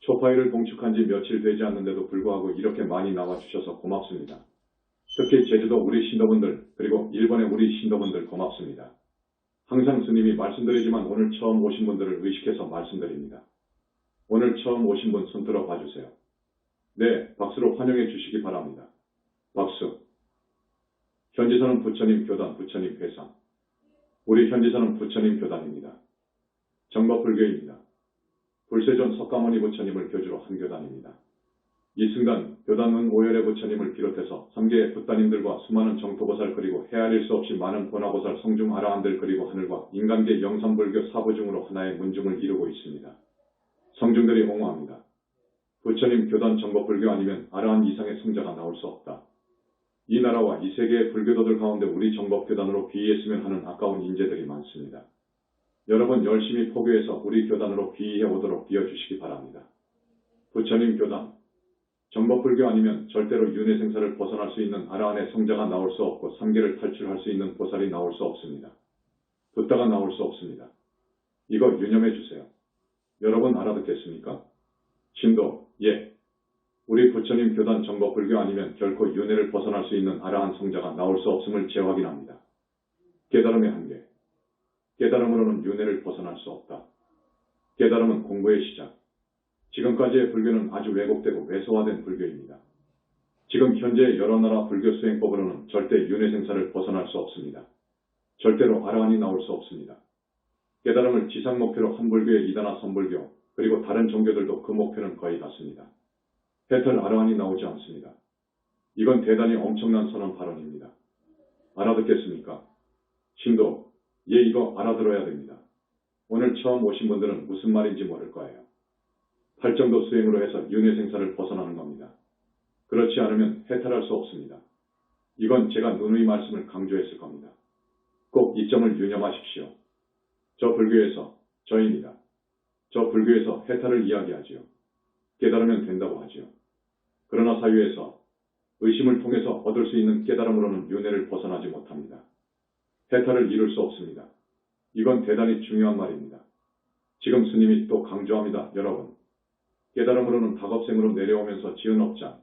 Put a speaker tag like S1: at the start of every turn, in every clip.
S1: 초파일을 봉축한 지 며칠 되지 않는데도 불구하고 이렇게 많이 나와주셔서 고맙습니다. 특히 제주도 우리 신도분들 그리고 일본의 우리 신도분들 고맙습니다. 항상 스님이 말씀드리지만 오늘 처음 오신 분들을 의식해서 말씀드립니다. 오늘 처음 오신 분 손들어 봐주세요. 네, 박수로 환영해 주시기 바랍니다. 박수. 현지사는 부처님 교단 부처님 회상. 우리 현지사는 부처님 교단입니다. 정법불교입니다. 불세존 석가모니 부처님을 교주로 한 교단입니다. 이 순간 교단은 오열의 부처님을 비롯해서 3개의 붓다님들과 수많은 정토보살 그리고 헤아릴 수 없이 많은 보나보살 성중 아라한들 그리고 하늘과 인간계 영산불교 사부중으로 하나의 문중을 이루고 있습니다. 성중들이 옹호합니다. 부처님 교단 정법불교 아니면 아라한 이상의 성자가 나올 수 없다. 이 나라와 이 세계의 불교도들 가운데 우리 정법교단으로 귀의했으면 하는 아까운 인재들이 많습니다. 여러분 열심히 포교해서 우리 교단으로 귀의해 오도록 비워주시기 바랍니다. 부처님 교단, 정법불교 아니면 절대로 윤회생사를 벗어날 수 있는 아라한의 성자가 나올 수 없고 3계를 탈출할 수 있는 보살이 나올 수 없습니다. 붓다가 나올 수 없습니다. 이거 유념해 주세요. 여러분 알아듣겠습니까? 신도, 예. 우리 부처님 교단 정법불교 아니면 결코 윤회를 벗어날 수 있는 아라한 성자가 나올 수 없음을 재확인합니다. 깨달음의 한계. 깨달음으로는 윤회를 벗어날 수 없다. 깨달음은 공부의 시작. 지금까지의 불교는 아주 왜곡되고 왜소화된 불교입니다. 지금 현재 여러 나라 불교 수행법으로는 절대 윤회생사를 벗어날 수 없습니다. 절대로 아라한이 나올 수 없습니다. 깨달음을 지상 목표로 한 불교의 이단화 선불교 그리고 다른 종교들도 그 목표는 거의 같습니다. 해탈 아라한이 나오지 않습니다. 이건 대단히 엄청난 선언 발언입니다. 알아듣겠습니까? 신도, 예 이거 알아들어야 됩니다. 오늘 처음 오신 분들은 무슨 말인지 모를 거예요. 팔정도 수행으로 해서 윤회생사를 벗어나는 겁니다. 그렇지 않으면 해탈할 수 없습니다. 이건 제가 누누이 말씀을 강조했을 겁니다. 꼭 이 점을 유념하십시오. 저 불교에서, 저입니다. 저 불교에서 해탈을 이야기하지요. 깨달으면 된다고 하지요. 그러나 사유에서 의심을 통해서 얻을 수 있는 깨달음으로는 윤회를 벗어나지 못합니다. 해탈을 이룰 수 없습니다. 이건 대단히 중요한 말입니다. 지금 스님이 또 강조합니다. 여러분, 깨달음으로는 다겁생으로 내려오면서 지은 업장,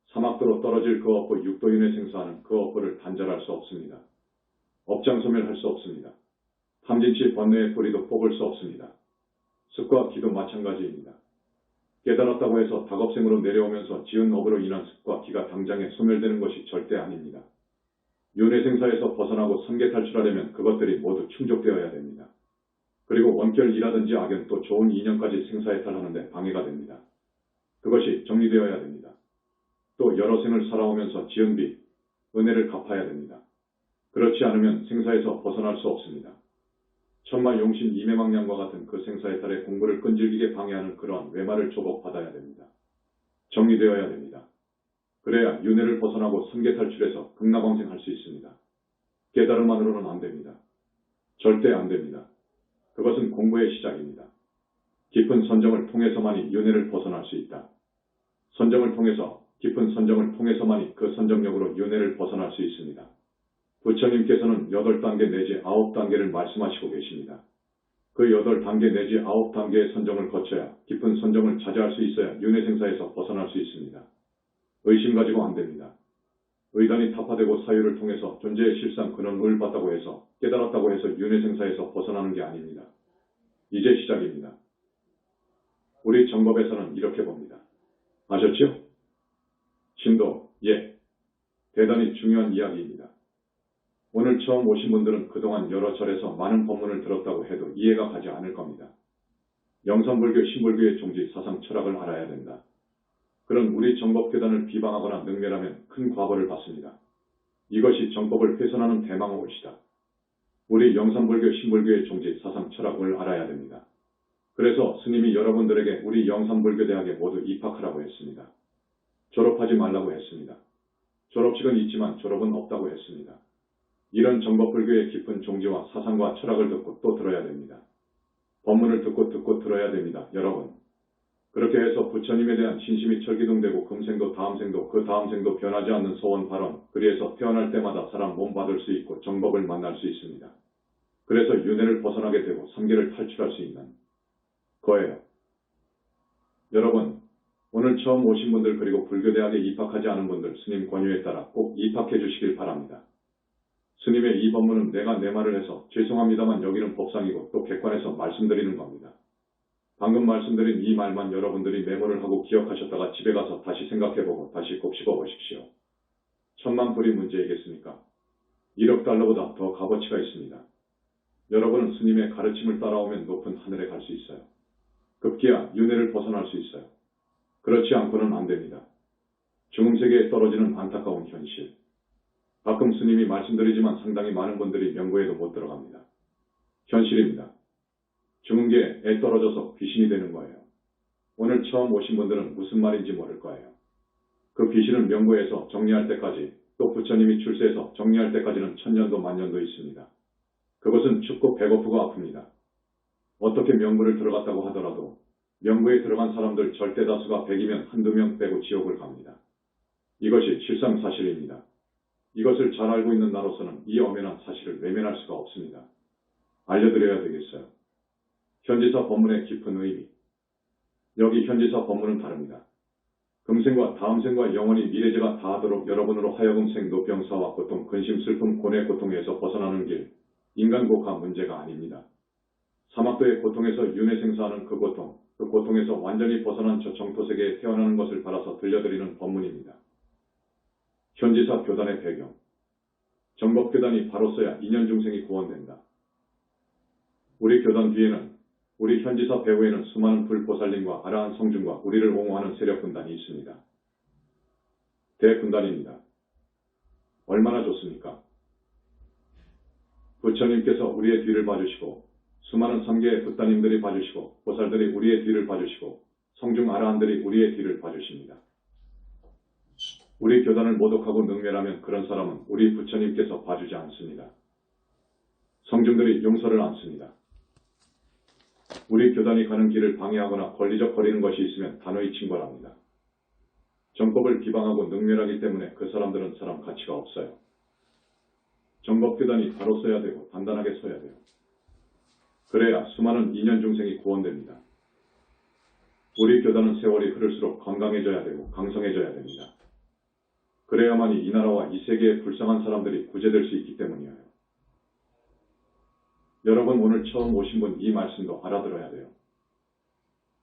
S1: 사막도로 떨어질 그 업보 육도윤회 생사하는 그 업보를 단절할 수 없습니다. 업장 소멸할 수 없습니다. 탐진치 번뇌의 뿌리도 뽑을 수 없습니다. 습과 기도 마찬가지입니다. 깨달았다고 해서 다겁생으로 내려오면서 지은 업으로 인한 습과 기가 당장에 소멸되는 것이 절대 아닙니다. 윤회생사에서 벗어나고 3계 탈출하려면 그것들이 모두 충족되어야 됩니다. 그리고 원결이라든지 악연 또 좋은 인연까지 생사해탈하는데 방해가 됩니다. 그것이 정리되어야 됩니다. 또 여러 생을 살아오면서 지은 빚, 은혜를 갚아야 됩니다. 그렇지 않으면 생사에서 벗어날 수 없습니다. 천마용신 이매망량과 같은 그 생사해탈의 공부를 끈질기게 방해하는 그러한 외마를 조복받아야 됩니다. 정리되어야 됩니다. 그래야 윤회를 벗어나고 3계 탈출해서 극락왕생할 수 있습니다. 깨달음만으로는 안 됩니다. 절대 안 됩니다. 그것은 공부의 시작입니다. 깊은 선정을 통해서만이 윤회를 벗어날 수 있다. 선정을 통해서, 깊은 선정을 통해서만이 그 선정력으로 윤회를 벗어날 수 있습니다. 부처님께서는 8단계 내지 9단계를 말씀하시고 계십니다. 그 8단계 내지 9단계의 선정을 거쳐야 깊은 선정을 자제할 수 있어야 윤회생사에서 벗어날 수 있습니다. 의심 가지고 안 됩니다. 의단이 타파되고 사유를 통해서 존재의 실상 근원을 봤다고 해서 깨달았다고 해서 윤회생사에서 벗어나는 게 아닙니다. 이제 시작입니다. 우리 정법에서는 이렇게 봅니다. 아셨죠? 신도, 예. 대단히 중요한 이야기입니다. 오늘 처음 오신 분들은 그동안 여러 절에서 많은 법문을 들었다고 해도 이해가 가지 않을 겁니다. 영산불교, 신불교의 종지, 사상, 철학을 알아야 된다. 그런 우리 정법교단을 비방하거나 능멸하면 큰 과보를 받습니다. 이것이 정법을 훼손하는 대망의 올시다. 우리 영산불교, 신불교의 종지, 사상, 철학을 알아야 됩니다. 그래서 스님이 여러분들에게 우리 영산불교대학에 모두 입학하라고 했습니다. 졸업하지 말라고 했습니다. 졸업식은 있지만 졸업은 없다고 했습니다. 이런 정법불교의 깊은 종지와 사상과 철학을 듣고 또 들어야 됩니다. 법문을 듣고 들어야 됩니다. 여러분. 그렇게 해서 부처님에 대한 신심이 철기동되고 금생도 다음생도 그 다음생도 변하지 않는 소원 발언, 그리해서 태어날 때마다 사람 몸 받을 수 있고 정법을 만날 수 있습니다. 그래서 윤회를 벗어나게 되고 3계를 탈출할 수 있는 거예요. 여러분, 오늘 처음 오신 분들 그리고 불교대학에 입학하지 않은 분들 스님 권유에 따라 꼭 입학해 주시길 바랍니다. 스님의 이 법문은 내가 내 말을 해서 죄송합니다만 여기는 법상이고 또 객관해서 말씀드리는 겁니다. 방금 말씀드린 이 말만 여러분들이 메모를 하고 기억하셨다가 집에 가서 다시 생각해보고 다시 꼭 씹어보십시오. 1000만 불이 문제이겠습니까? 1억 달러보다 더 값어치가 있습니다. 여러분은 스님의 가르침을 따라오면 높은 하늘에 갈 수 있어요. 급기야 윤회를 벗어날 수 있어요. 그렇지 않고는 안 됩니다. 중음세계에 떨어지는 안타까운 현실. 가끔 스님이 말씀드리지만 상당히 많은 분들이 명구에도 못 들어갑니다. 현실입니다. 중음계에 떨어져서 귀신이 되는 거예요. 오늘 처음 오신 분들은 무슨 말인지 모를 거예요. 그 귀신은 명구에서 정리할 때까지 또 부처님이 출세해서 정리할 때까지는 1000년도 만년도 있습니다. 그것은 춥고 배고프고 아픕니다. 어떻게 명구를 들어갔다고 하더라도 명구에 들어간 사람들 절대 다수가 100이면 한두 명 빼고 지옥을 갑니다. 이것이 실상 사실입니다. 이것을 잘 알고 있는 나로서는 이 엄연한 사실을 외면할 수가 없습니다. 알려드려야 되겠어요. 현지사 법문의 깊은 의미. 여기 현지사 법문은 다릅니다. 금생과 다음생과 영원히 미래제가 다하도록 여러분으로 하여금 생노병사와 고통, 근심, 슬픔, 고뇌, 고통에서 벗어나는 길, 인간 고가 문제가 아닙니다. 사막도의 고통에서 윤회생사하는 그 고통에서 완전히 벗어난 저 정토세계에 태어나는 것을 바라서 들려드리는 법문입니다. 현지사 교단의 배경. 정법교단이 바로 써야 인연중생이 구원된다. 우리 교단 뒤에는 우리 현지사 배후에는 수많은 불보살님과 아라한 성중과 우리를 옹호하는 세력군단이 있습니다. 대군단입니다. 얼마나 좋습니까? 부처님께서 우리의 뒤를 봐주시고 수많은 3개의 붓다님들이 봐주시고 보살들이 우리의 뒤를 봐주시고 성중 아라한들이 우리의 뒤를 봐주십니다. 우리 교단을 모독하고 능멸하면 그런 사람은 우리 부처님께서 봐주지 않습니다. 성중들이 용서를 않습니다. 우리 교단이 가는 길을 방해하거나 권리적 거리는 것이 있으면 단호히 징벌합니다. 정법을 비방하고 능멸하기 때문에 그 사람들은 사람 가치가 없어요. 정법교단이 바로 써야 되고 단단하게 써야 돼요. 그래야 수많은 인연중생이 구원됩니다. 우리 교단은 세월이 흐를수록 건강해져야 되고 강성해져야 됩니다. 그래야만이 이 나라와 이 세계의 불쌍한 사람들이 구제될 수 있기 때문이에요. 여러분 오늘 처음 오신 분 이 말씀도 알아들어야 돼요.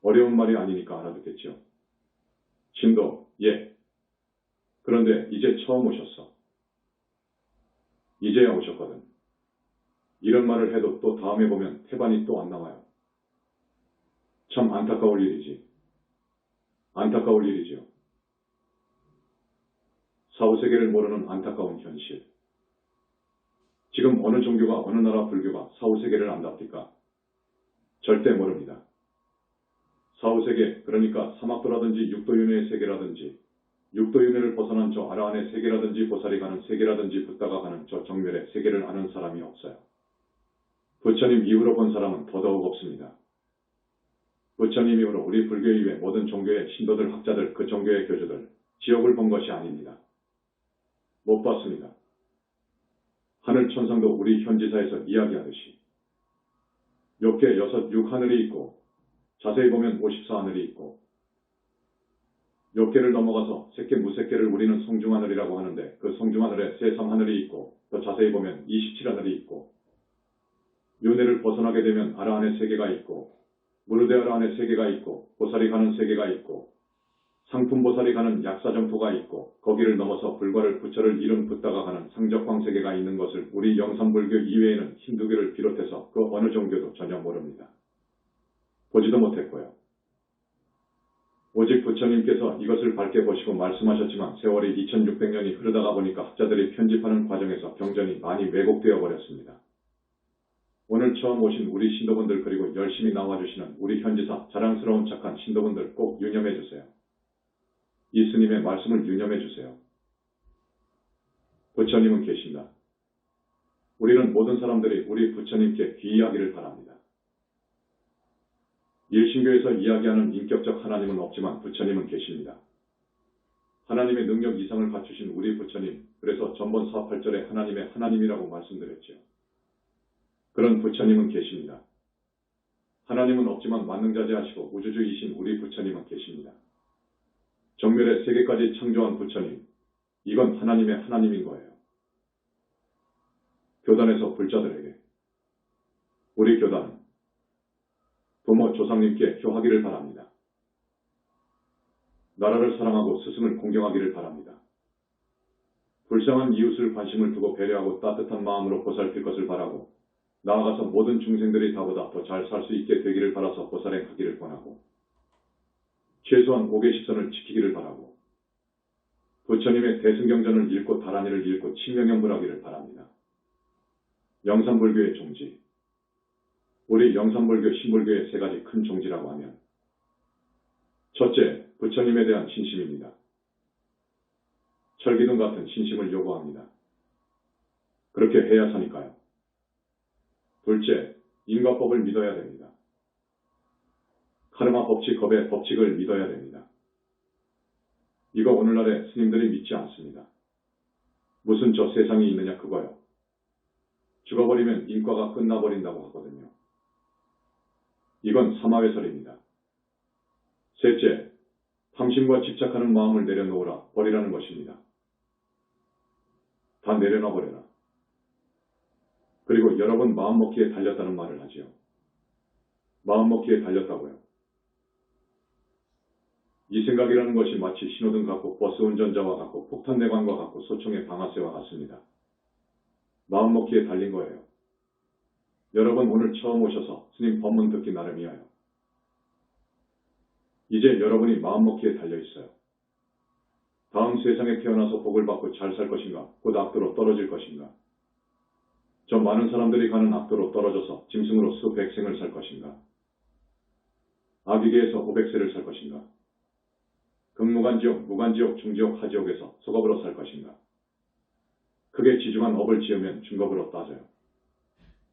S1: 어려운 말이 아니니까 알아듣겠죠. 진도, 예. 그런데 이제 처음 오셨어. 이제야 오셨거든. 이런 말을 해도 또 다음에 보면 태반이 또 안 나와요. 참 안타까울 일이지. 안타까울 일이지요. 사후세계를 모르는 안타까운 현실. 지금 어느 종교가 어느 나라 불교가 사후세계를 안답니까? 절대 모릅니다. 사후세계, 그러니까 사막도라든지 육도윤회의 세계라든지 육도윤회를 벗어난 저 아라한의 세계라든지 보살이 가는 세계라든지 붓다가 가는 저 정멸의 세계를 아는 사람이 없어요. 부처님 이후로 본 사람은 더더욱 없습니다. 부처님 이후로 우리 불교 이외 모든 종교의 신도들, 학자들, 그 종교의 교주들 지옥을 본 것이 아닙니다. 못 봤습니다. 하늘 천상도 우리 현지사에서 이야기하듯이 욕계 6, 하늘이 있고 자세히 보면 54하늘이 있고 욕계를 넘어가서 색계, 무색계를 우리는 성중하늘이라고 하는데 그 성중하늘에 세상하늘이 있고 더 자세히 보면 27하늘이 있고 윤회를 벗어나게 되면 아라한의 세계가 있고 무르대 아라한의 세계가 있고 보살이 가는 세계가 있고 상품보살이 가는 약사정토가 있고 거기를 넘어서 불과를 부처를 이룬 붓다가 가는 상적광 세계가 있는 것을 우리 영산불교 이외에는 힌두교를 비롯해서 그 어느 종교도 전혀 모릅니다. 보지도 못했고요. 오직 부처님께서 이것을 밝게 보시고 말씀하셨지만 세월이 2600년이 흐르다가 보니까 학자들이 편집하는 과정에서 경전이 많이 왜곡되어 버렸습니다. 오늘 처음 오신 우리 신도분들 그리고 열심히 나와주시는 우리 현지사 자랑스러운 착한 신도분들 꼭 유념해 주세요. 이 스님의 말씀을 유념해 주세요. 부처님은 계신다. 우리는 모든 사람들이 우리 부처님께 귀의하기를 바랍니다. 일신교에서 이야기하는 인격적 하나님은 없지만 부처님은 계십니다. 하나님의 능력 이상을 갖추신 우리 부처님, 그래서 전번 48절에 하나님의 하나님이라고 말씀드렸죠. 그런 부처님은 계십니다. 하나님은 없지만 만능자재하시고 우주주이신 우리 부처님은 계십니다. 정멸의 세계까지 창조한 부처님, 이건 하나님의 하나님인 거예요. 교단에서 불자들에게 우리 교단은 부모 조상님께 효하기를 바랍니다. 나라를 사랑하고 스승을 공경하기를 바랍니다. 불쌍한 이웃을 관심을 두고 배려하고 따뜻한 마음으로 보살필 것을 바라고 나아가서 모든 중생들이 다보다 더 잘 살 수 있게 되기를 바라서 보살행하기를 권하고 최소한 5계십선을 지키기를 바라고 부처님의 대승경전을 읽고 다란이를 읽고 칭명연불하기를 바랍니다. 영산불교의 종지, 우리 영산불교 신불교의 세 가지 큰 종지라고 하면 첫째, 부처님에 대한 신심입니다. 철기둥 같은 신심을 요구합니다. 그렇게 해야 사니까요. 둘째, 인과법을 믿어야 됩니다. 카르마 법칙, 겁의 법칙을 믿어야 됩니다. 이거 오늘날의 스님들이 믿지 않습니다. 무슨 저 세상이 있느냐 그거요. 죽어버리면 인과가 끝나버린다고 하거든요. 이건 사마외설입니다. 셋째, 탐심과 집착하는 마음을 내려놓으라, 버리라는 것입니다. 다 내려놔 버려라. 그리고 여러 번 마음먹기에 달렸다는 말을 하지요. 마음먹기에 달렸다고요. 이 생각이라는 것이 마치 신호등 같고 버스 운전자와 같고 폭탄 내관과 같고 소총의 방아쇠와 같습니다. 마음먹기에 달린 거예요. 여러분 오늘 처음 오셔서 스님 법문 듣기 나름이에요. 이제 여러분이 마음먹기에 달려 있어요. 다음 세상에 태어나서 복을 받고 잘 살 것인가, 곧 악도로 떨어질 것인가. 저 많은 사람들이 가는 악도로 떨어져서 짐승으로 수백 생을 살 것인가. 아비계에서 500세를 살 것인가. 극무간지옥, 무간지옥, 중지옥, 하지옥에서 소겁으로 살 것인가. 크게 지중한 업을 지으면 중겁으로 따져요.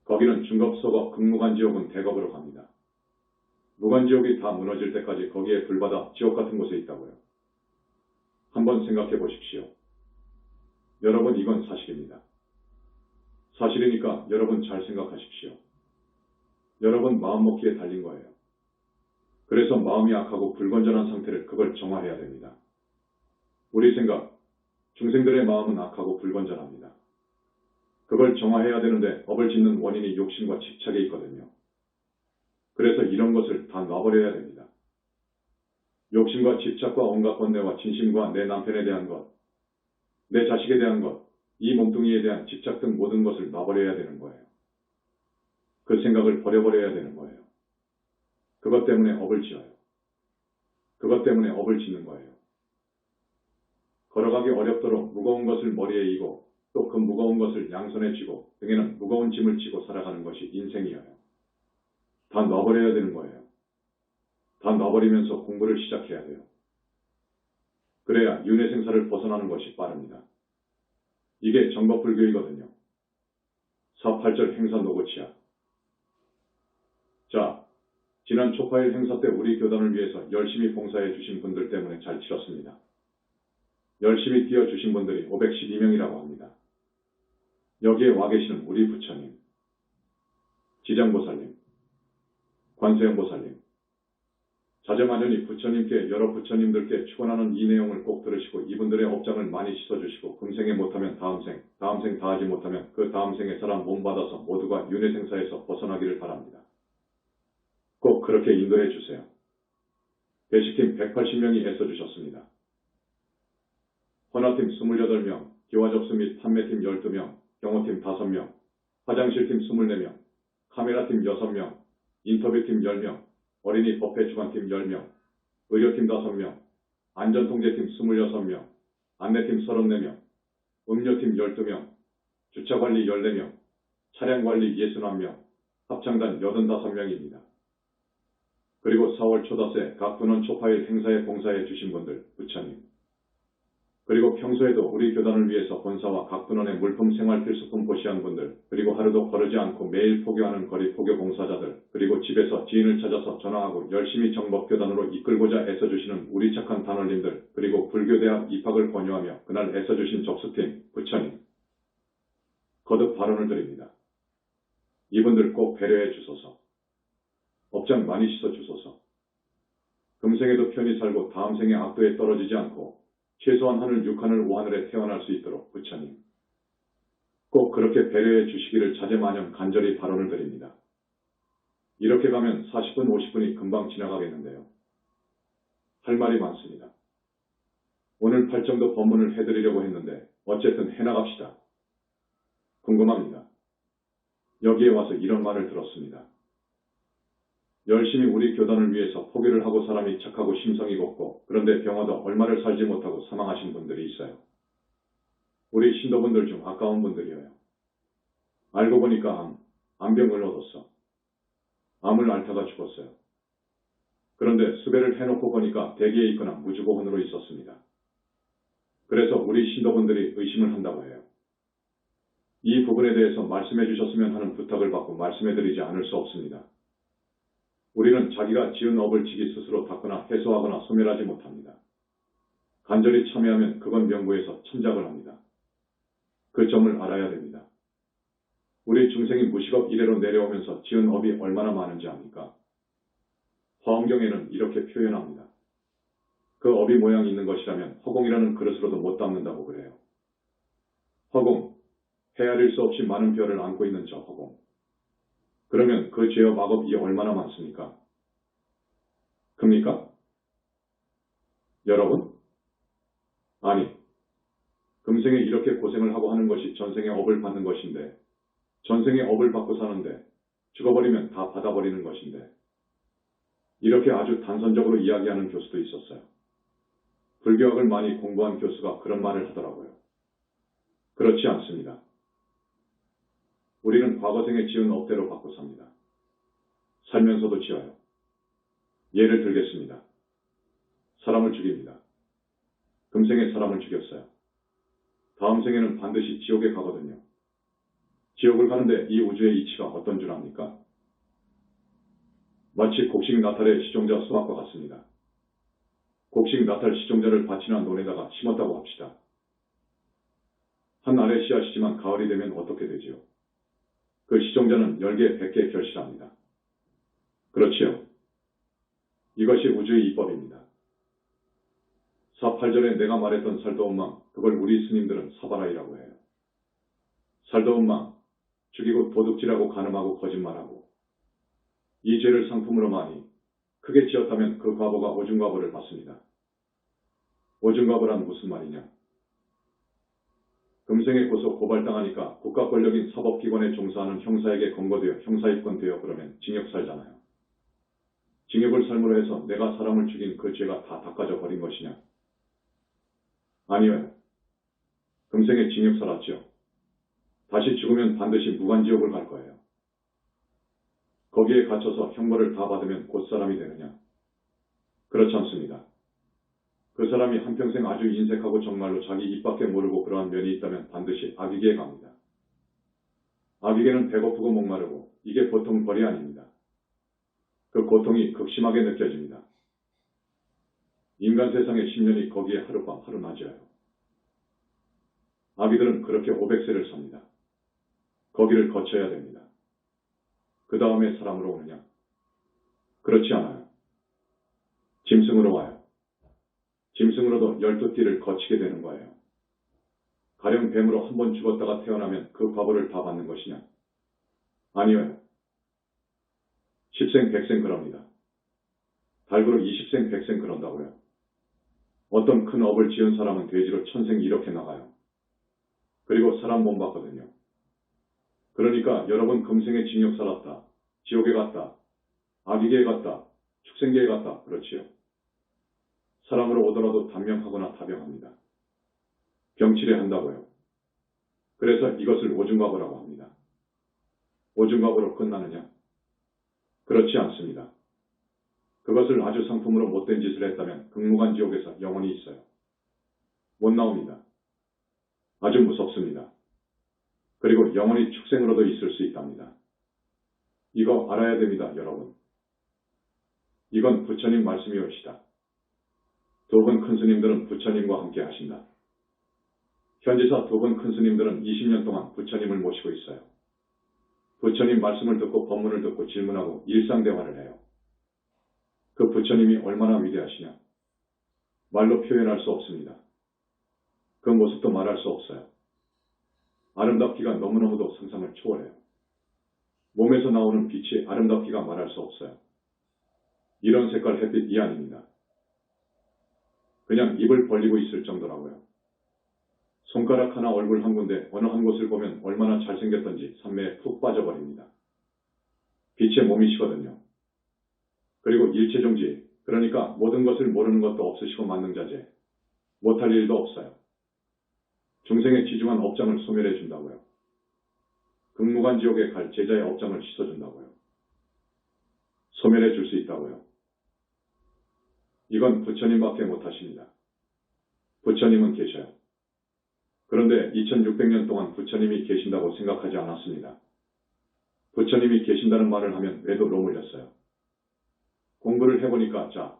S1: 거기는 중겁, 소겁, 극무간지옥은 대겁으로 갑니다. 무간지옥이 다 무너질 때까지 거기에 불바다, 지옥 같은 곳에 있다고요. 한번 생각해 보십시오. 여러분 이건 사실입니다. 사실이니까 여러분 잘 생각하십시오. 여러분 마음먹기에 달린 거예요. 그래서 마음이 악하고 불건전한 상태를 그걸 정화해야 됩니다. 우리 생각, 중생들의 마음은 악하고 불건전합니다. 그걸 정화해야 되는데 업을 짓는 원인이 욕심과 집착에 있거든요. 그래서 이런 것을 다 놔버려야 됩니다. 욕심과 집착과 온갖 번뇌와 진심과 내 남편에 대한 것, 내 자식에 대한 것, 이 몸뚱이에 대한 집착 등 모든 것을 놔버려야 되는 거예요. 그 생각을 버려버려야 되는 거예요. 그것 때문에 업을 지어요. 그것 때문에 업을 짓는 거예요. 걸어가기 어렵도록 무거운 것을 머리에 이고 또 그 무거운 것을 양손에 쥐고 등에는 무거운 짐을 지고 살아가는 것이 인생이에요. 다 놔버려야 되는 거예요. 다 놔버리면서 공부를 시작해야 돼요. 그래야 윤회생사를 벗어나는 것이 빠릅니다. 이게 정법불교이거든요. 4.8절 행사 노고치야. 자, 지난 초파일 행사 때 우리 교단을 위해서 열심히 봉사해 주신 분들 때문에 잘 치렀습니다. 열심히 뛰어주신 분들이 512명이라고 합니다. 여기에 와 계시는 우리 부처님, 지장보살님, 관세음보살님, 자정하전이 부처님께 여러 부처님들께 축원하는 이 내용을 꼭 들으시고 이분들의 업장을 많이 씻어주시고 금생에 못하면 다음 생 다하지 못하면 그 다음 생에 사람 몸 받아서 모두가 윤회생사에서 벗어나기를 바랍니다. 꼭 그렇게 인도해 주세요. 배식팀 180명이 애써주셨습니다. 헌화팀 28명, 기와접수 및 판매팀 12명, 경호팀 5명, 화장실팀 24명, 카메라팀 6명, 인터뷰팀 10명, 어린이 법회 주관팀 10명, 의료팀 5명, 안전통제팀 26명, 안내팀 34명, 음료팀 12명, 주차관리 14명, 차량관리 61명, 합창단 85명입니다. 그리고 4월 초다새 각 분원 초파일 행사에 봉사해 주신 분들, 부처님. 그리고 평소에도 우리 교단을 위해서 본사와 각 분원의 물품 생활 필수품 보시한 분들, 그리고 하루도 거르지 않고 매일 포교하는 거리 포교 봉사자들, 그리고 집에서 지인을 찾아서 전화하고 열심히 정법교단으로 이끌고자 애써주시는 우리 착한 단원님들, 그리고 불교대학 입학을 권유하며 그날 애써주신 접수팀, 부처님. 거듭 발언을 드립니다. 이분들 꼭 배려해 주소서. 업장 많이 씻어주소서. 금생에도 편히 살고 다음 생에 악도에 떨어지지 않고 최소한 하늘 6하늘 5하늘에 태어날 수 있도록 부처님 꼭 그렇게 배려해 주시기를 자제마냥 간절히 발언을 드립니다. 이렇게 가면 40분 50분이 금방 지나가겠는데요. 할 말이 많습니다. 오늘 8정도 법문을 해드리려고 했는데 어쨌든 해나갑시다. 궁금합니다. 여기에 와서 이런 말을 들었습니다. 열심히 우리 교단을 위해서 포기를 하고 사람이 착하고 심성이 곱고 그런데 병화도 얼마를 살지 못하고 사망하신 분들이 있어요. 우리 신도분들 중 아까운 분들이에요. 알고 보니까 암병을 얻었어. 암을 앓다가 죽었어요. 그런데 수배를 해놓고 보니까 대기에 있거나 무주고혼으로 있었습니다. 그래서 우리 신도분들이 의심을 한다고 해요. 이 부분에 대해서 말씀해 주셨으면 하는 부탁을 받고 말씀해 드리지 않을 수 없습니다. 우리는 자기가 지은 업을 지기 스스로 닦거나 해소하거나 소멸하지 못합니다. 간절히 참여하면 그건 명부에서 참작을 합니다. 그 점을 알아야 됩니다. 우리 중생이 무식업 이래로 내려오면서 지은 업이 얼마나 많은지 압니까? 화엄경에는 이렇게 표현합니다. 그 업이 모양이 있는 것이라면 허공이라는 그릇으로도 못 담는다고 그래요. 허공, 헤아릴 수 없이 많은 별을 안고 있는 저 허공. 그러면 그 죄업 악업이 얼마나 많습니까? 큽니까? 여러분? 아니, 금생에 이렇게 고생을 하고 하는 것이 전생의 업을 받는 것인데 전생의 업을 받고 사는데 죽어버리면 다 받아버리는 것인데 이렇게 아주 단선적으로 이야기하는 교수도 있었어요. 불교학을 많이 공부한 교수가 그런 말을 하더라고요. 그렇지 않습니다. 우리는 과거생에 지은 업대로 받고 삽니다. 살면서도 지어요. 예를 들겠습니다. 사람을 죽입니다. 금생에 사람을 죽였어요. 다음 생에는 반드시 지옥에 가거든요. 지옥을 가는데 이 우주의 이치가 어떤 줄 압니까? 마치 곡식 나탈의 시종자 수확과 같습니다. 곡식 나탈 시종자를 밭이나 논에다가 심었다고 합시다. 한 알의 씨앗이지만 가을이 되면 어떻게 되지요? 그 시종자는 10개, 100개 결실합니다. 그렇지요. 이것이 우주의 이법입니다. 4.8절에 내가 말했던 살더운 망, 그걸 우리 스님들은 사바라이라고 해요. 살더운 망, 죽이고 도둑질하고 간음하고 거짓말하고 이 죄를 상품으로 많이 크게 지었다면 그 과보가 오중과보를 받습니다. 오중과보란 무슨 말이냐? 금생에 고소 고발당하니까 국가 권력인 사법기관에 종사하는 형사에게 검거되어 형사입건되어 그러면 징역 살잖아요. 징역을 살므로 해서 내가 사람을 죽인 그 죄가 다 닦아져 버린 것이냐? 아니요. 금생에 징역 살았죠. 다시 죽으면 반드시 무간지옥을 갈 거예요. 거기에 갇혀서 형벌을 다 받으면 곧 사람이 되느냐? 그렇지 않습니다. 그 사람이 한평생 아주 인색하고 정말로 자기 입밖에 모르고 그러한 면이 있다면 반드시 악이계에 갑니다. 악이계는 배고프고 목마르고 이게 보통 벌이 아닙니다. 그 고통이 극심하게 느껴집니다. 인간 세상의 10년이 거기에 하룻밤 하루낮이어요. 아기들은 그렇게 500세를 삽니다. 거기를 거쳐야 됩니다. 그 다음에 사람으로 오느냐? 그렇지 않아요. 짐승으로 와요. 짐승으로도 12띠를 거치게 되는 거예요. 가령 뱀으로 한 번 죽었다가 태어나면 그 과보를 다 받는 것이냐? 아니요. 10생 100생 그럽니다. 달구로 20생 100생 그런다고요. 어떤 큰 업을 지은 사람은 돼지로 천생 이렇게 나가요. 그리고 사람 못 받거든요. 그러니까 여러분 금생에 징역 살았다. 지옥에 갔다. 아기계에 갔다. 축생계에 갔다. 그렇지요. 사람으로 오더라도 단명하거나 다병합니다. 병치레 한다고요. 그래서 이것을 오중과보라고 합니다. 오중과보로 끝나느냐? 그렇지 않습니다. 그것을 아주 상품으로 못된 짓을 했다면 극무간 지옥에서 영원히 있어요. 못 나옵니다. 아주 무섭습니다. 그리고 영원히 축생으로도 있을 수 있답니다. 이거 알아야 됩니다, 여러분. 이건 부처님 말씀이옵시다. 두 분 큰 스님들은 부처님과 함께 하신다. 현지사 두 분 큰 스님들은 20년 동안 부처님을 모시고 있어요. 부처님 말씀을 듣고 법문을 듣고 질문하고 일상대화를 해요. 부처님이 얼마나 위대하시냐. 말로 표현할 수 없습니다. 그 모습도 말할 수 없어요. 아름답기가 너무너무도 상상을 초월해요. 몸에서 나오는 빛이 아름답기가 말할 수 없어요. 이런 색깔 햇빛이 아닙니다. 그냥 입을 벌리고 있을 정도라고요. 손가락 하나 얼굴 한 군데 어느 한 곳을 보면 얼마나 잘생겼던지 산매에 푹 빠져버립니다. 빛의 몸이시거든요. 그리고 일체종지, 그러니까 모든 것을 모르는 것도 없으시고 만능자재, 못할 일도 없어요. 중생의 지중한 업장을 소멸해 준다고요. 극무관 지옥에 갈 제자의 업장을 씻어준다고요. 소멸해 줄 수 있다고요. 이건 부처님밖에 못하십니다. 부처님은 계셔요. 그런데 2600년 동안 부처님이 계신다고 생각하지 않았습니다. 부처님이 계신다는 말을 하면 외도로 물렸어요. 공부를 해보니까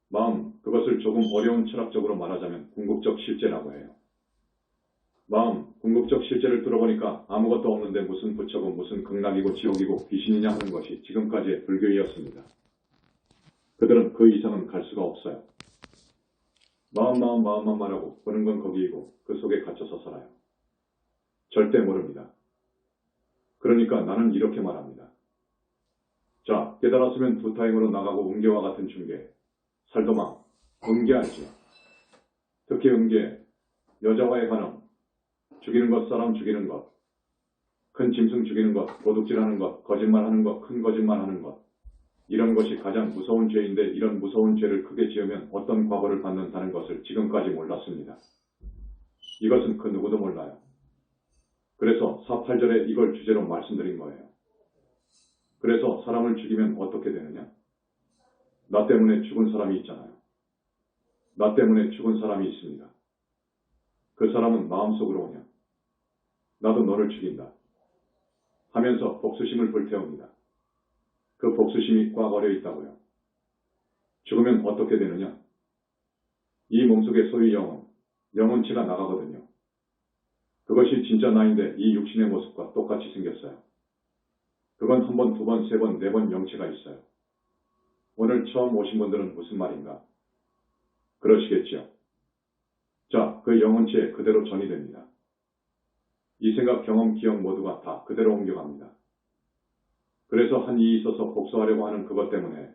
S1: 마음, 그것을 조금 어려운 철학적으로 말하자면 궁극적 실제라고 해요. 마음, 궁극적 실제를 뚫어보니까 아무것도 없는데 무슨 부처고 무슨 극락이고 지옥이고 귀신이냐 하는 것이 지금까지의 불교이었습니다. 그들은 그 이상은 갈 수가 없어요. 마음만 말하고 보는 건 거기이고 그 속에 갇혀서 살아요. 절대 모릅니다. 그러니까 나는 이렇게 말합니다. 깨달았으면 두타임으로 나가고 음계와 같은 중계, 살도망, 음계 알지? 특히 음계, 여자와의 관음, 죽이는 것, 사람 죽이는 것, 큰 짐승 죽이는 것, 도둑질하는 것, 거짓말하는 것, 큰 거짓말하는 것, 이런 것이 가장 무서운 죄인데 이런 무서운 죄를 크게 지으면 어떤 과보를 받는다는 것을 지금까지 몰랐습니다. 이것은 그 누구도 몰라요. 그래서 4.8절에 이걸 주제로 말씀드린 거예요. 그래서 사람을 죽이면 어떻게 되느냐? 나 때문에 죽은 사람이 있잖아요. 나 때문에 죽은 사람이 있습니다. 그 사람은 마음속으로 오냐? 나도 너를 죽인다. 하면서 복수심을 불태웁니다. 그 복수심이 꽉 얼려 있다고요. 죽으면 어떻게 되느냐? 이 몸속의 소위 영혼체가 나가거든요. 그것이 진짜 나인데 이 육신의 모습과 똑같이 생겼어요. 그건 한 번, 두 번, 세 번, 네 번 영체가 있어요. 오늘 처음 오신 분들은 무슨 말인가? 그러시겠지요. 그 영혼체에 그대로 전이 됩니다. 이 생각, 경험, 기억 모두가 다 그대로 옮겨갑니다. 그래서 한 일이 있어서 복수하려고 하는 그것 때문에,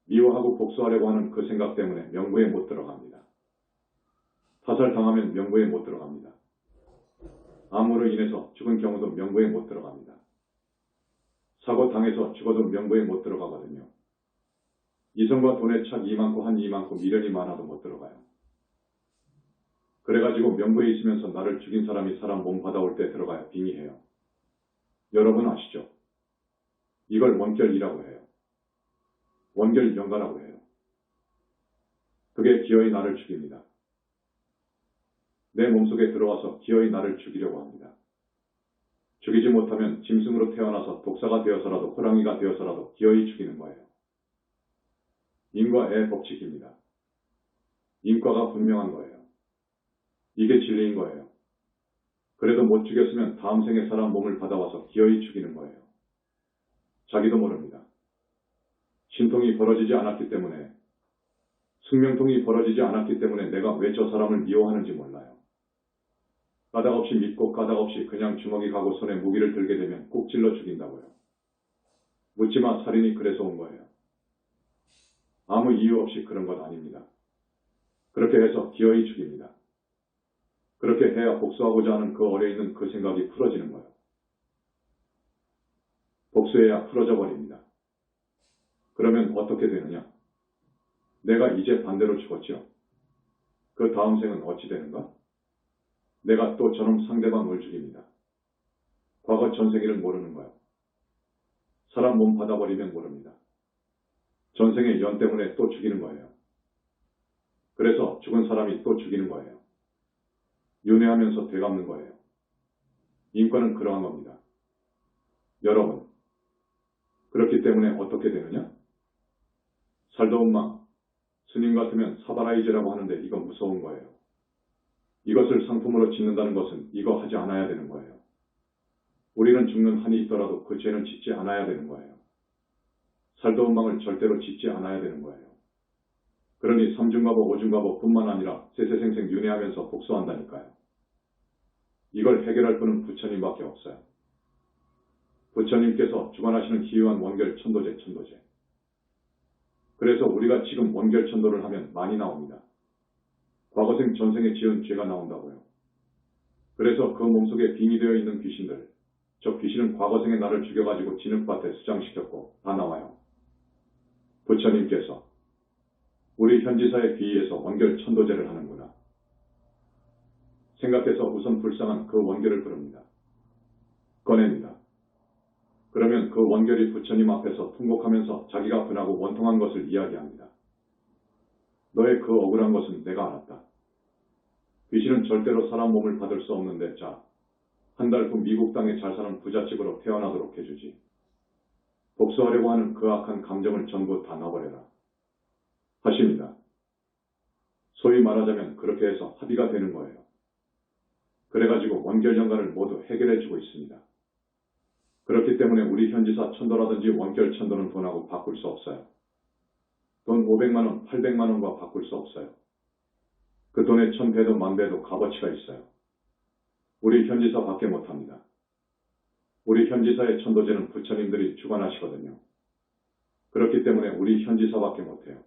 S1: 미워하고 복수하려고 하는 그 생각 때문에 명부에 못 들어갑니다. 타살당하면 명부에 못 들어갑니다. 암으로 인해서 죽은 경우도 명부에 못 들어갑니다. 사고 당해서 죽어도 명부에 못 들어가거든요. 이성과 돈의 착이 많고 한이 많고 미련이 많아도 못 들어가요. 그래가지고 명부에 있으면서 나를 죽인 사람이 사람 몸 받아올 때 들어가야 빙의해요. 여러분 아시죠? 이걸 원결이라고 해요. 원결연가라고 해요. 그게 기어이 나를 죽입니다. 내 몸속에 들어와서 기어이 나를 죽이려고 합니다. 죽이지 못하면 짐승으로 태어나서 독사가 되어서라도 호랑이가 되어서라도 기어이 죽이는 거예요. 인과의 법칙입니다. 인과가 분명한 거예요. 이게 진리인 거예요. 그래도 못 죽였으면 다음 생에 사람 몸을 받아와서 기어이 죽이는 거예요. 자기도 모릅니다. 신통이 벌어지지 않았기 때문에, 숙명통이 벌어지지 않았기 때문에 내가 왜 저 사람을 미워하는지 몰라요. 까닭없이 믿고 까닭없이 그냥 주먹이 가고 손에 무기를 들게 되면 꼭 찔러 죽인다고요. 묻지마, 살인이 그래서 온 거예요. 아무 이유 없이 그런 것 아닙니다. 그렇게 해서 기어이 죽입니다. 그렇게 해야 복수하고자 하는 그 어려 있는 그 생각이 풀어지는 거예요. 복수해야 풀어져 버립니다. 그러면 어떻게 되느냐? 내가 이제 반대로 죽었죠. 그 다음 생은 어찌 되는가? 내가 또 저놈 상대방을 죽입니다. 과거 전생일을 모르는 거예요. 사람 몸 받아버리면 모릅니다. 전생의 연 때문에 또 죽이는 거예요. 그래서 죽은 사람이 또 죽이는 거예요. 윤회하면서 되갚는 거예요. 인과는 그러한 겁니다. 여러분, 그렇기 때문에 어떻게 되느냐? 살도운망, 스님 같으면 사바라이제라고 하는데 이건 무서운 거예요. 이것을 상품으로 짓는다는 것은 이거 하지 않아야 되는 거예요. 우리는 죽는 한이 있더라도 그 죄는 짓지 않아야 되는 거예요. 살도운망을 절대로 짓지 않아야 되는 거예요. 그러니 삼중과보, 오중과보뿐만 아니라 세세생생 윤회하면서 복수한다니까요. 이걸 해결할 분은 부처님밖에 없어요. 부처님께서 주관하시는 기유한 원결 천도제. 그래서 우리가 지금 원결 천도를 하면 많이 나옵니다. 과거생 전생에 지은 죄가 나온다고요. 그래서 그 몸속에 빙이 되어 있는 귀신들, 저 귀신은 과거생에 나를 죽여가지고 진흙밭에 수장시켰고 다 나와요. 부처님께서 우리 현지사의 귀의에서 원결 천도제를 하는구나. 생각해서 우선 불쌍한 그 원결을 부릅니다. 꺼냅니다. 그러면 그 원결이 부처님 앞에서 통곡하면서 자기가 분하고 원통한 것을 이야기합니다. 너의 그 억울한 것은 내가 알았다. 귀신은 절대로 사람 몸을 받을 수 없는데 자, 한 달 후 미국 땅에 잘 사는 부잣집으로 태어나도록 해주지. 복수하려고 하는 그 악한 감정을 전부 다 놔버려라. 하십니다. 소위 말하자면 그렇게 해서 합의가 되는 거예요. 그래가지고 원결연관을 모두 해결해주고 있습니다. 그렇기 때문에 우리 현지사 천도라든지 원결 천도는 돈하고 바꿀 수 없어요. 돈 500만 원, 800만 원과 바꿀 수 없어요. 그 돈의 1000배도 10,000배도 값어치가 있어요. 우리 현지사밖에 못합니다. 우리 현지사의 천도제는 부처님들이 주관하시거든요. 그렇기 때문에 우리 현지사밖에 못해요.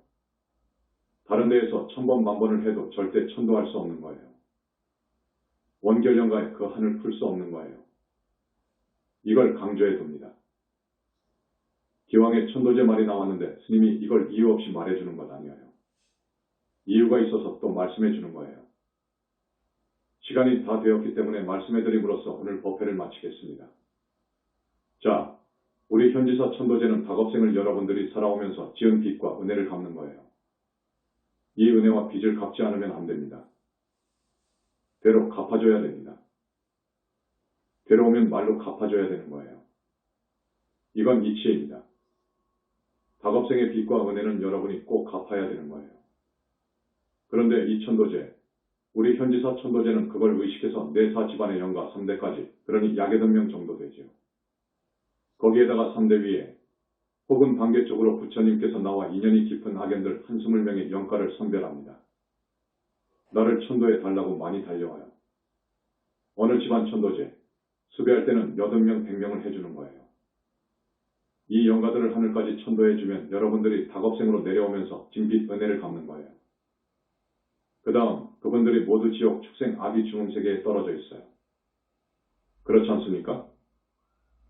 S1: 다른 데에서 1000번, 10,000번을 해도 절대 천도할 수 없는 거예요. 원결연가에 그 한을 풀 수 없는 거예요. 이걸 강조해 둡니다. 기왕에 천도제 말이 나왔는데 스님이 이걸 이유 없이 말해주는 것 아니에요. 이유가 있어서 또 말씀해 주는 거예요. 시간이 다 되었기 때문에 말씀해 드림으로써 오늘 법회를 마치겠습니다. 자, 우리 현지사 천도제는 다겁생을 여러분들이 살아오면서 지은 빚과 은혜를 갚는 거예요. 이 은혜와 빚을 갚지 않으면 안 됩니다. 되로 갚아줘야 됩니다. 되로오면 말로 갚아줘야 되는 거예요. 이건 이치입니다. 다겁생의 빚과 은혜는 여러분이 꼭 갚아야 되는 거예요. 그런데 이 천도제, 우리 현지사 천도제는 그걸 의식해서 내사 집안의 영가 3대까지, 그러니 약 8명 정도 되죠. 거기에다가 3대 위에 혹은 반개 쪽으로 부처님께서 나와 인연이 깊은 악연들 한스물 명의 영가를 선별합니다. 나를 천도해 달라고 많이 달려와요. 어느 집안 천도제, 수배할 때는 80명, 100명을 해주는 거예요. 이 영가들을 하늘까지 천도해주면 여러분들이 다겁생으로 내려오면서 진빚 은혜를 갚는 거예요. 그 다음 그분들이 모두 지옥, 축생, 아비, 중음 세계에 떨어져 있어요. 그렇지 않습니까?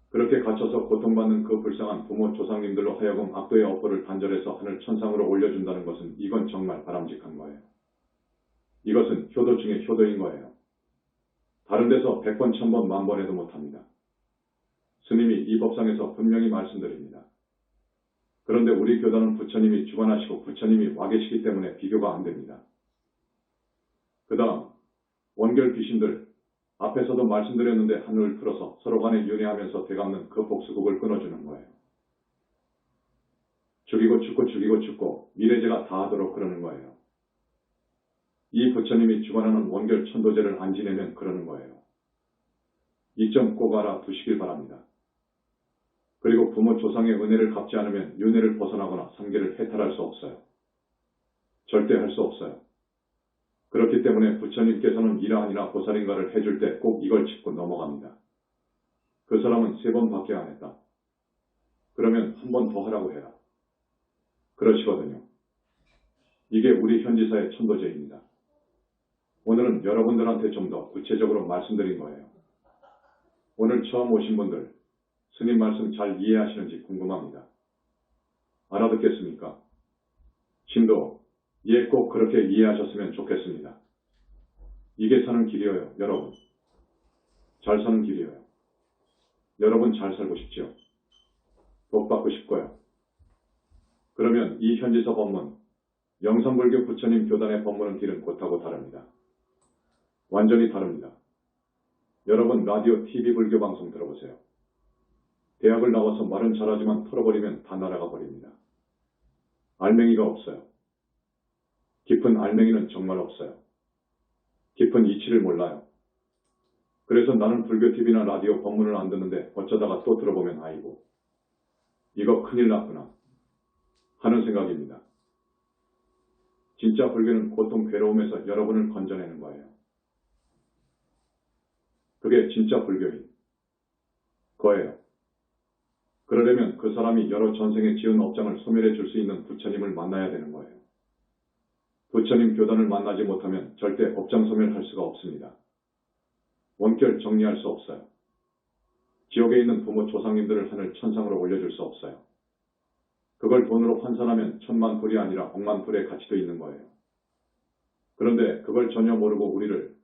S1: 그렇게 갇혀서 고통받는 그 불쌍한 부모, 조상님들로 하여금 악도의 업보를 단절해서 하늘 천상으로 올려준다는 것은 이건 정말 바람직한 거예요. 이것은 효도 중에 효도인 거예요. 다른 데서 100번, 1000번, 10,000번 해도 못합니다. 스님이 이 법상에서 분명히 말씀드립니다. 그런데 우리 교단은 부처님이 주관하시고 부처님이 와 계시기 때문에 비교가 안 됩니다. 그 다음 원결 귀신들, 앞에서도 말씀드렸는데 한을 풀어서 서로 간에 윤회하면서 되갚는 그 복수국을 끊어주는 거예요. 죽이고 죽고 죽이고 죽고 미래제가 다 하도록 그러는 거예요. 이 부처님이 주관하는 원결 천도제를 안 지내면 그러는 거예요. 이 점 꼭 알아두시길 바랍니다. 그리고 부모 조상의 은혜를 갚지 않으면 윤회를 벗어나거나 삼계를 해탈할 수 없어요. 절대 할 수 없어요. 그렇기 때문에 부처님께서는 이러하니라 보살인가를 해줄 때 꼭 이걸 짚고 넘어갑니다. 그 사람은 3번밖에 안 했다. 그러면 한 번 더 하라고 해라. 그러시거든요. 이게 우리 현지사의 천도제입니다. 오늘은 여러분들한테 좀 더 구체적으로 말씀드린 거예요. 오늘 처음 오신 분들, 스님 말씀 잘 이해하시는지 궁금합니다. 알아듣겠습니까? 신도, 예, 꼭 그렇게 이해하셨으면 좋겠습니다. 이게 사는 길이에요, 여러분. 잘 사는 길이에요. 여러분 잘 살고 싶지요? 복 받고 싶고요. 그러면 이 현지사 법문, 영산불교 부처님 교단의 법문은 길은 곧하고 다릅니다. 완전히 다릅니다. 여러분 라디오, TV 불교 방송 들어보세요. 대학을 나와서 말은 잘하지만 털어버리면 다 날아가 버립니다. 알맹이가 없어요. 깊은 알맹이는 정말 없어요. 깊은 이치를 몰라요. 그래서 나는 불교 TV나 라디오 법문을 안 듣는데 어쩌다가 또 들어보면 아이고, 이거 큰일 났구나 하는 생각입니다. 진짜 불교는 고통, 괴로움에서 여러분을 건져내는 거예요. 그게 진짜 불교인 거예요. 그러려면 그 사람이 여러 전생에 지은 업장을 소멸해 줄 수 있는 부처님을 만나야 되는 거예요. 부처님 교단을 만나지 못하면 절대 업장 소멸할 수가 없습니다. 원결 정리할 수 없어요. 지옥에 있는 부모 조상님들을 하늘 천상으로 올려줄 수 없어요. 그걸 돈으로 환산하면 1000만 불이 아니라 100만 불의 가치도 있는 거예요. 그런데 그걸 전혀 모르고 우리를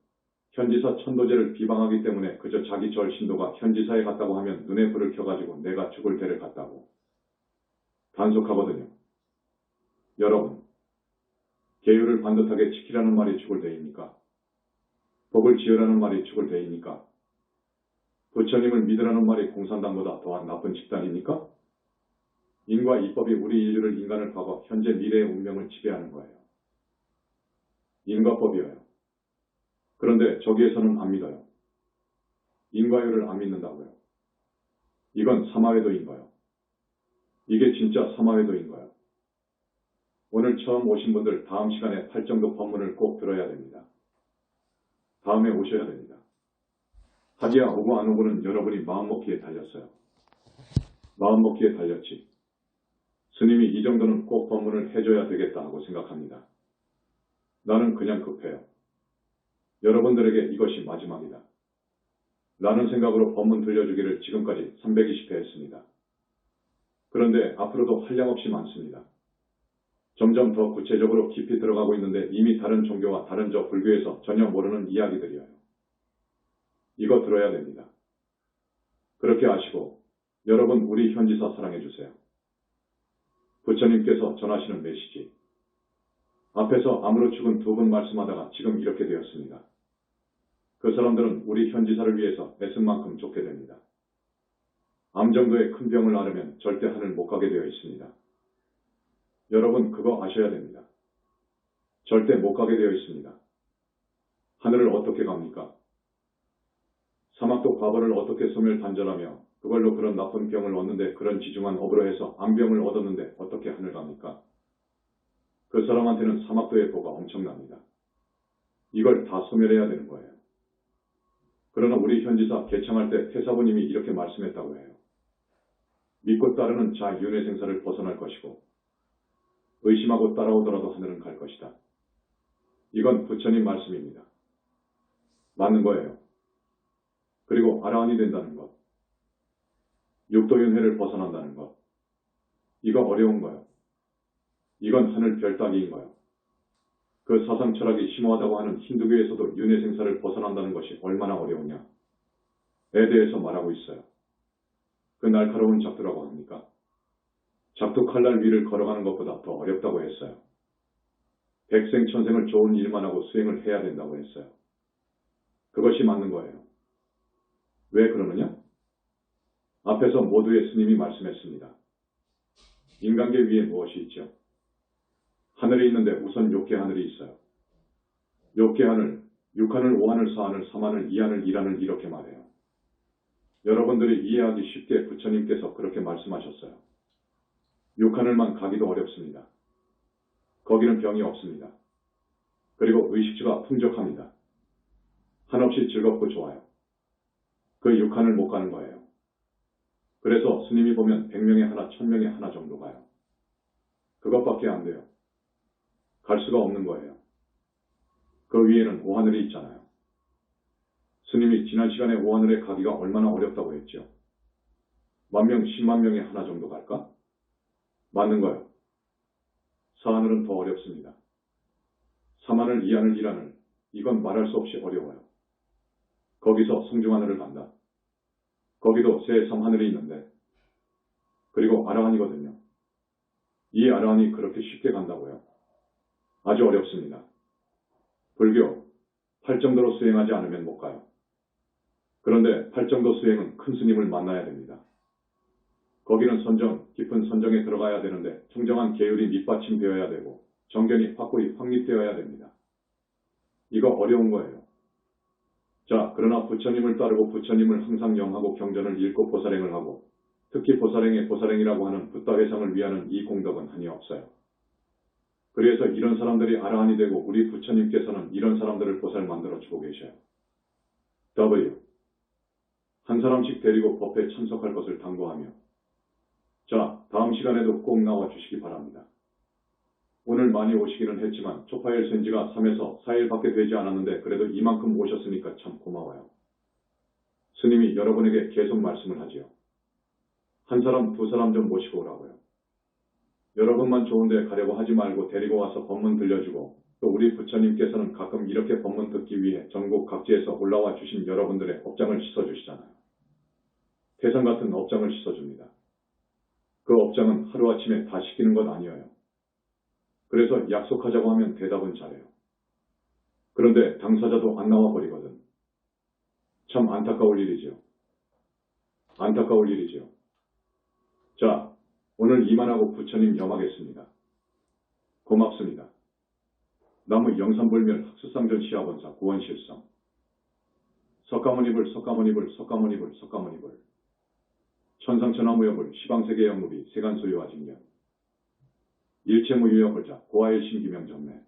S1: 현지사 천도제를 비방하기 때문에 그저 자기 절 신도가 현지사에 갔다고 하면 눈에 불을 켜가지고 내가 죽을 대를 갔다고 단속하거든요. 여러분, 계율을 반듯하게 지키라는 말이 죽을 대입니까? 복을 지으라는 말이 죽을 대입니까? 부처님을 믿으라는 말이 공산당보다 더한 나쁜 집단입니까? 인과 이법이 우리 인류를 인간을 과거, 현재, 미래의 운명을 지배하는 거예요. 인과법이에요. 그런데 저기에서는 안 믿어요. 인과율을 안 믿는다고요. 이건 사마회도인 거예요. 이게 진짜 사마회도인 거예요. 오늘 처음 오신 분들 다음 시간에 팔정도 법문을 꼭 들어야 됩니다. 다음에 오셔야 됩니다. 하기야 오고 안 오고는 여러분이 마음먹기에 달렸어요. 마음먹기에 달렸지. 스님이 이 정도는 꼭 법문을 해줘야 되겠다 하고 생각합니다. 나는 그냥 급해요. 여러분들에게 이것이 마지막이다. 라는 생각으로 법문 들려주기를 지금까지 320회 했습니다. 그런데 앞으로도 한량없이 많습니다. 점점 더 구체적으로 깊이 들어가고 있는데 이미 다른 종교와 다른 저 불교에서 전혀 모르는 이야기들이에요. 이거 들어야 됩니다. 그렇게 아시고 여러분 우리 현지사 사랑해주세요. 부처님께서 전하시는 메시지. 앞에서 아무로 죽은 두 분 말씀하다가 지금 이렇게 되었습니다. 그 사람들은 우리 현지사를 위해서 애쓴 만큼 좋게 됩니다. 암 정도의 큰 병을 앓으면 절대 하늘 못 가게 되어 있습니다. 여러분 그거 아셔야 됩니다. 절대 못 가게 되어 있습니다. 하늘을 어떻게 갑니까? 사막도 과거를 어떻게 소멸단절하며 그걸로 그런 나쁜 병을 얻는데 그런 지중한 업으로 해서 암병을 얻었는데 어떻게 하늘 갑니까? 그 사람한테는 사막도의 보가 엄청납니다. 이걸 다 소멸해야 되는 거예요. 그러나 우리 현지사 개창할 때 태사부님이 이렇게 말씀했다고 해요. 믿고 따르는 자 윤회생사를 벗어날 것이고 의심하고 따라오더라도 하늘은 갈 것이다. 이건 부처님 말씀입니다. 맞는 거예요. 그리고 아라한이 된다는 것. 육도윤회를 벗어난다는 것. 이거 어려운 거예요. 이건 하늘 별 따기인 거예요. 그 사상 철학이 심오하다고 하는 힌두교에서도 윤회생사를 벗어난다는 것이 얼마나 어려우냐에 대해서 말하고 있어요. 그 날카로운 작두라고 합니까? 작두 칼날 위를 걸어가는 것보다 더 어렵다고 했어요. 백생천생을 좋은 일만 하고 수행을 해야 된다고 했어요. 그것이 맞는 거예요. 왜 그러느냐? 앞에서 모두의 스님이 말씀했습니다. 인간계 위에 무엇이 있죠? 하늘이 있는데 우선 욕계 하늘이 있어요. 욕계 하늘, 6하늘, 5하늘, 4하늘, 3하늘, 2하늘, 1하늘 이렇게 말해요. 여러분들이 이해하기 쉽게 부처님께서 그렇게 말씀하셨어요. 6하늘만 가기도 어렵습니다. 거기는 병이 없습니다. 그리고 의식주가 풍족합니다. 한없이 즐겁고 좋아요. 그 6하늘 못 가는 거예요. 그래서 스님이 보면 100명에 하나, 1000명에 하나 정도 가요. 그것밖에 안 돼요. 갈 수가 없는 거예요. 그 위에는 5하늘이 있잖아요. 스님이 지난 시간에 5하늘에 가기가 얼마나 어렵다고 했죠. 10,000명, 10만 명에 하나 정도 갈까? 맞는 거예요. 4하늘은 더 어렵습니다. 3하늘, 2하늘, 1하늘 이건 말할 수 없이 어려워요. 거기서 성중하늘을 간다. 거기도 새 3하늘이 있는데 그리고 아라한이거든요. 이 아라한이 그렇게 쉽게 간다고요? 아주 어렵습니다. 불교, 팔정도로 수행하지 않으면 못 가요. 그런데 팔정도 수행은 큰 스님을 만나야 됩니다. 거기는 선정, 깊은 선정에 들어가야 되는데 청정한 계율이 밑받침되어야 되고 정견이 확고히 확립되어야 됩니다. 이거 어려운 거예요. 자, 그러나 부처님을 따르고 부처님을 항상 영하고 경전을 읽고 보살행을 하고 특히 보살행의 보살행이라고 하는 붓다회상을 위하는 이 공덕은 한이 없어요. 그래서 이런 사람들이 아라한이 되고 우리 부처님께서는 이런 사람들을 보살 만들어 주고 계셔요. W. 한 사람씩 데리고 법회에 참석할 것을 당부하며. 자, 다음 시간에도 꼭 나와 주시기 바랍니다. 오늘 많이 오시기는 했지만 초파일 센 지가 3에서 4일밖에 되지 않았는데 그래도 이만큼 오셨으니까 참 고마워요. 스님이 여러분에게 계속 말씀을 하지요. 한 사람, 두 사람 좀 모시고 오라고요. 여러분만 좋은데 가려고 하지 말고 데리고 와서 법문 들려주고 또 우리 부처님께서는 가끔 이렇게 법문 듣기 위해 전국 각지에서 올라와 주신 여러분들의 업장을 씻어주시잖아요. 태산 같은 업장을 씻어줍니다. 그 업장은 하루아침에 다 씻기는 것 아니에요. 그래서 약속하자고 하면 대답은 잘해요. 그런데 당사자도 안 나와 버리거든. 참 안타까울 일이지요. 안타까울 일이지요. 자, 오늘 이만하고 부처님 염하겠습니다. 고맙습니다. 나무 영산불멸 학수상전 시아본사 구원실성 석가모니불 석가모니불 석가모니불 석가모니불 천상천하무여불 시방세계 영무비 세간소유와 직면 일체무유여불자 고아의 신기명정매